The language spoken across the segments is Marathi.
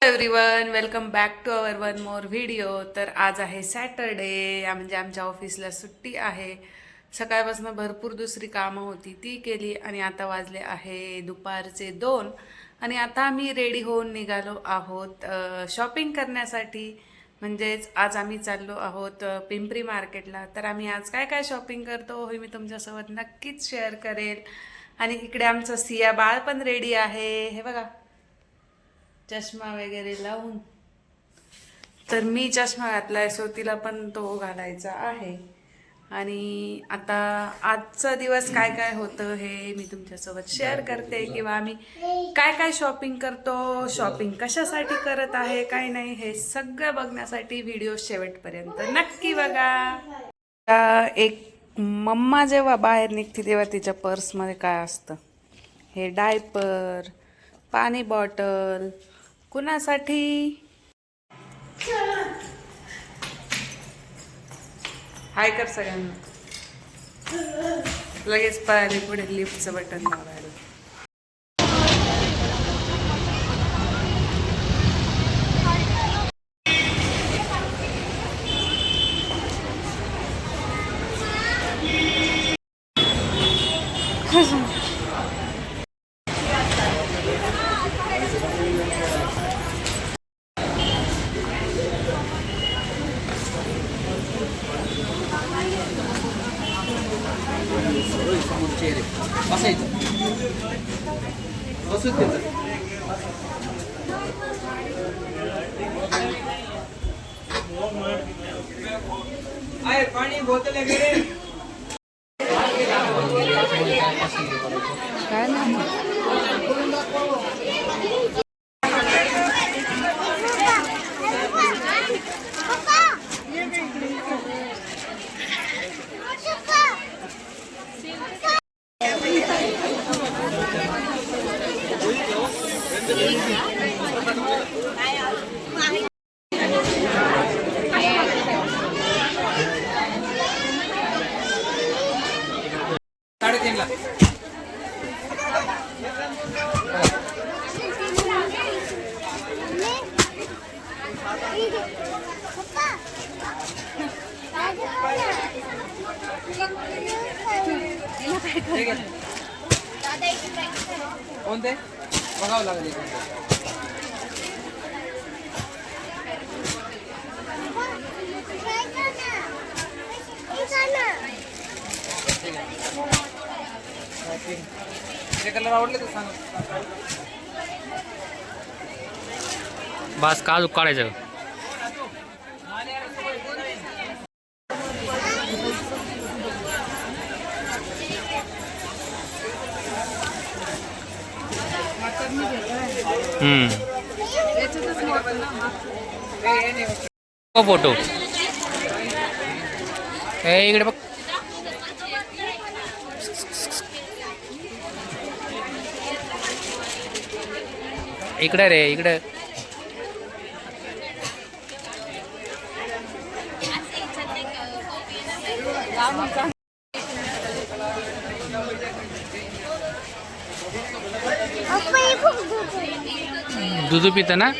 Everyone, welcome back to our one more video. तर आज आहे सॅटरडे, म्हणजे आमच्या ऑफिसला सुट्टी आहे. सकाळपासून भरपूर दुसरी कामं होती ती केली आणि आता वाजले आहे दुपारचे 2 आणि आता आम्ही रेडी होऊन निघालो आहोत शॉपिंग करण्यासाठी. म्हणजेच आज आम्ही चाललो आहोत पिंपरी मार्केटला. तर आम्ही आज काय काय शॉपिंग करतो हे मी तुमच्यासोबत नक्कीच शेअर करेल. आणि इकडे आमचं सिया बाळ पण रेडी आहे, हे बघा, चष्मा वगैरे लावून. तर मी चष्मा घातलाय, सो तिला पण तो घालायचा आहे. आणि आता आजचा दिवस काय काय होतं हे मी तुमच्यासोबत शेअर करते, किंवा आम्ही काय काय शॉपिंग करतो, शॉपिंग कशासाठी करत आहे, काय नाही, हे सगळं बघण्यासाठी व्हिडिओ शेवटपर्यंत नक्की बघा. एक मम्मा जेव्हा बाहेर निघते तेव्हा तिच्या पर्समध्ये काय असतं, हे डायपर, पाणी बॉटल, कुणासाठी. हाय कर सगळ्यांना. लगेच पळाले पुढे लिफ्टचं बटन दाबायला. पाणी बोतल वगैरे काय नाही. कोणते बघावं लागेल. ते कलर आवडले तर सांग. बस काजू काढायचं. फोटो इकडे बघ. इकडे रे, इकडे. दूध पितं ना.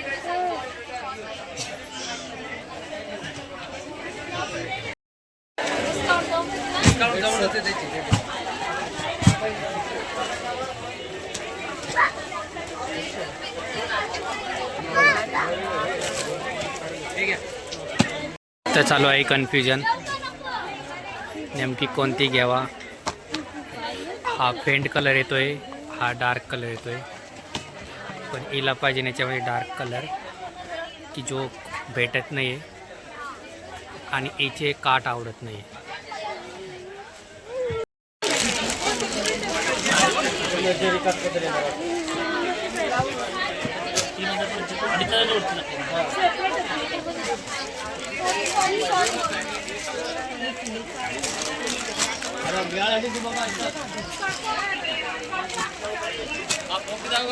तर चालू आहे कन्फ्युजन, नेमकी कोणती घ्यावा. हा फेंट कलर येतोय, हा डार्क कलर येतोय. पण हिला पाहिजे याच्यामध्ये डार्क कलर की जो भेटत नाही आहे, आणि याचे काट आवडत नाही.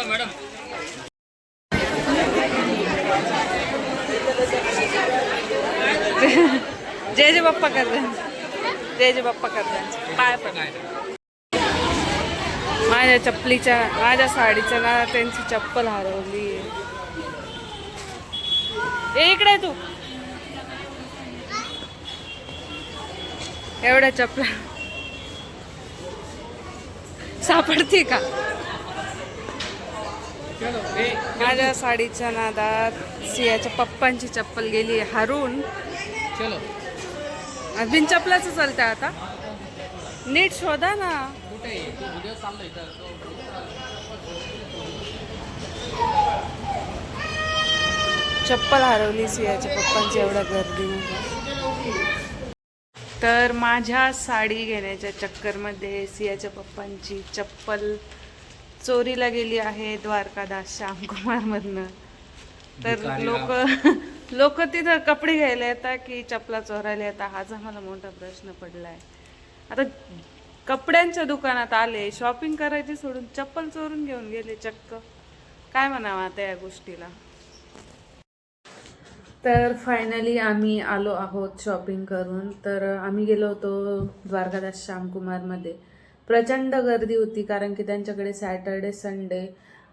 मॅडम जय जय बाप्पा कर रहे हैं, जय जय बाप्पा कर रहे हैं. पाय पडायला माझ्या चप्पलीच्या, माझ्या साडीच्या ना त्यांची चप्पल हरवली. ए इकडे तू एवढ्या चपला सापडते का माझ्या साडीच्या नादात सियाच्या पप्पांची चप्पल गेली हरून चलो बिन चपलाच चालतंय आता नीट शोधा ना कुठे व्हिडिओ चाललोय तर चप्पल हरवली सियाच्या पप्पांची एवढ्या गर्दीमध्ये तर माझ्या साडी घेण्याच्या चक्करमध्ये सियाच्या पप्पांची चप्पल चोरीला गेली आहे द्वारकादास श्यामकुमारमधनं तर लोक तिथं कपडे घ्यायला येतात की चपला चोरायला येतात हाच आम्हाला मोठा प्रश्न पडला आहे. आता कपड्यांच्या दुकानात आले शॉपिंग करायची सोडून चप्पल चोरून घेऊन गेले चक्क काय म्हणावं आता या गोष्टीला. तर फायनली आम्ही आलो आहोत शॉपिंग करून. तर आम्ही गेलो होतो द्वारकादास श्यामकुमारमध्ये. प्रचंड गर्दी होती कारण की त्यांच्याकडे सॅटर्डे संडे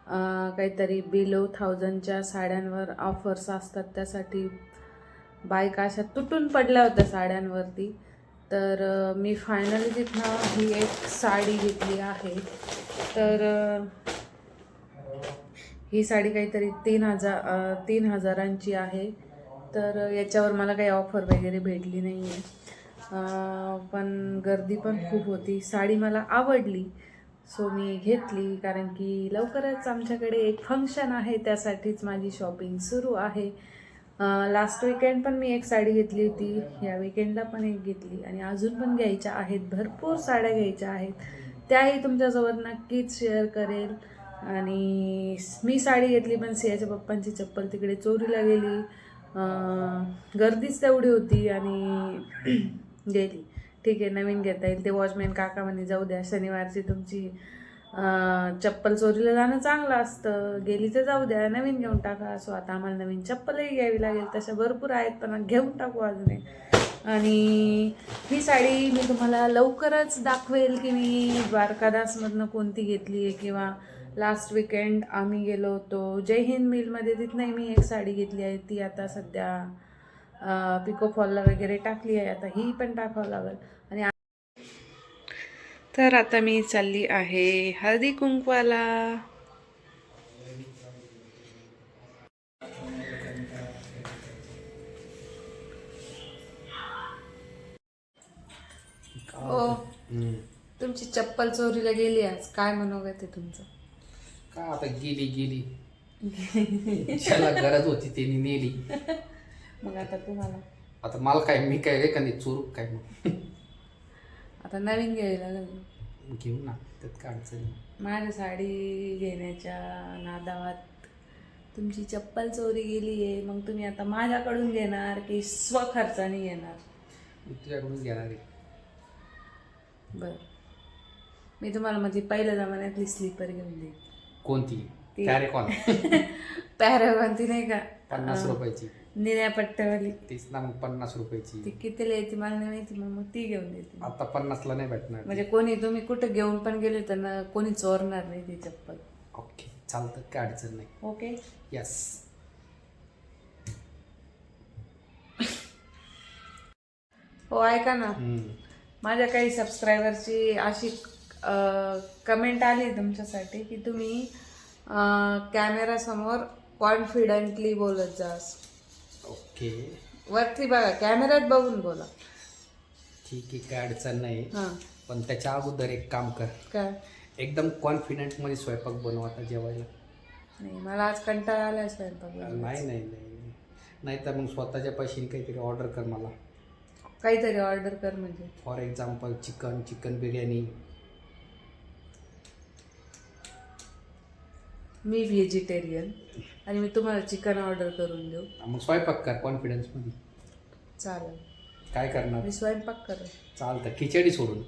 काहीतरी बिलो 1000च्या साड्यांवर ऑफर्स असतात त्यासाठी बायका अशा तुटून पडल्या होत्या साड्यांवरती. तर मी फायनली तिथनं ही एक साडी घेतली आहे. तर ही साडी काहीतरी 3000ची आहे. तर याच्यावर मला काही ऑफर वगैरे भेटली नाही आहे पण गर्दी पण खूप होती. साडी मला आवडली सो मी घेतली कारण की लवकरच आमच्याकडे एक फंक्शन आहे त्यासाठीच माझी शॉपिंग सुरू आहे. लास्ट वीकेंड पण मी एक साडी घेतली होती या वीकेंडला पण एक घेतली आणि अजून पण घ्यायच्या आहेत. भरपूर साड्या घ्यायच्या आहेत त्याही तुमच्यासोबत नक्कीच शेअर करेल. आणि मी साडी घेतली पण सियाच्या पप्पांची चप्पल तिकडे चोरीला गेली. गर्दीच तेवढी होती आणि गेली. ठीक आहे नवीन घेता येईल. ते वॉचमॅन काका म्हणे जाऊ द्या शनिवारची तुमची चप्पल चोरीला जाणं चांगलं असतं गेली तर जाऊ द्या नवीन घेऊन टाका. सो आता आम्हाला नवीन चप्पलही घ्यावी लागेल. तशा भरपूर आहेत पण घेऊन टाकू अजून एक. आणि ही साडी मी तुम्हाला लवकरच दाखवेल की मी द्वारकादासमधनं कोणती घेतली आहे किंवा लास्ट वीकेंड आम्ही गेलो होतो जय हिंद मिलमध्ये तिथनंही मी एक साडी घेतली आहे. ती आता सध्या पिको फॉलला वगैरे टाकली आहे. आता ही पण टाकावं लागेल. आणि तर आता मी चालली आहे हळदी कुंकवाला. ओ तुमची चप्पल चोरीला गेली आज काय म्हणू ते तुमचं का आता गेली ज्याला गरज होती त्यांनी नेली. मग आता तुम्हाला आता मला काय मी काय रे का नाही चोरू काय मग आता नवीन घ्यायला लागेल. घेऊ ना त्यात काय अडचण नाही. माझी साडी घेण्याच्या नादावात तुमची चप्पल चोरी गेली आहे. मग तुम्ही आता माझ्याकडून घेणार की स्वखर्चाने घेणार. मी तुझ्याकडून घेणार आहे. बरं मी तुम्हाला माझी पहिल्या जमान्यातली स्लीपर घेऊन देईन. कोणती पॅरेकॉन पॅरागॉन ती नाही का 50 रुपयाची निळ्या पट्ट्यावाली तीच ना मग 50 रुपयाची. ती कितीला येते मला नाही माहिती मग ती घेऊन देते. आता 50ला नाही भेटणार. म्हणजे कोणी तुम्ही कुठं घेऊन पण गेले तर ना कोणी चोरणार नाही ती चप्पल. ओके चालतं काय अडचण नाही. Okay yes. हो ऐका ना माझ्या काही सबस्क्रायबरची अशी कमेंट आली तुमच्यासाठी की तुम्ही कॅमेरासमोर कॉन्फिडंटली बोलत जास. ओके वरती बघा कॅमेऱ्यात बघून बोला. ठीक आहे काय अडचण नाही. हां पण त्याच्या अगोदर एक काम कर काय एकदम कॉन्फिडंटमध्ये स्वयंपाक बनव आता जेवायला. नाही मला आज कंटाळा आलाय स्वयंपाक नाही नाही नाही नाही तर मग स्वतःच्या पैशाने काहीतरी ऑर्डर कर मला. काहीतरी ऑर्डर कर म्हणजे for example chicken biryani. Me vegetarian आणि मी तुम्हाला चिकन ऑर्डर करून देऊ. मग स्वयंपाक कर कॉन्फिडन्समध्ये. चालेल काय करणार मी स्वयंपाक करेन. चालतं खिचडी सोडून.